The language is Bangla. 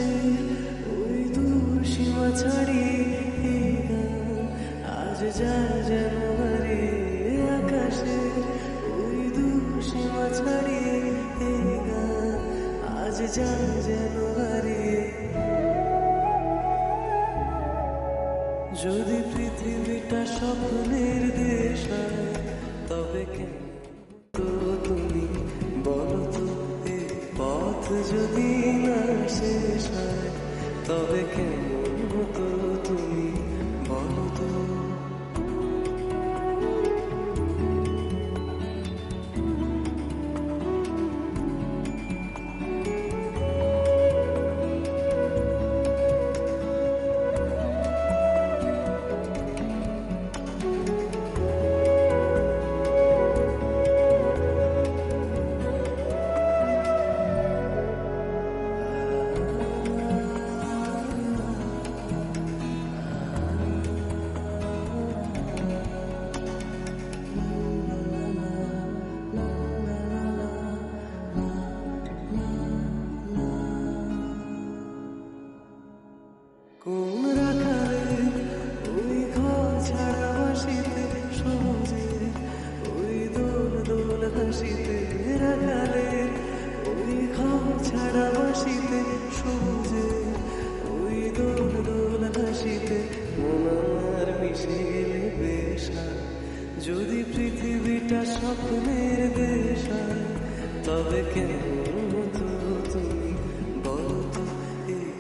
আকাশের ওই দূর সীমা ছাড়িয়ে এই গান আজ যায় যেন হারিয়ে। আকাশের ওই দূর সীমা ছাড়িয়ে এই গান আজ যায় যেন হারিয়ে। যদি পৃথিবীটা স্বপ্নের দেশ হয় তবে কেন তো তুমি বলো তো, এই পথ যদি না শেষ হয় তবে কেমন হতো তুমি বলো তো। কোন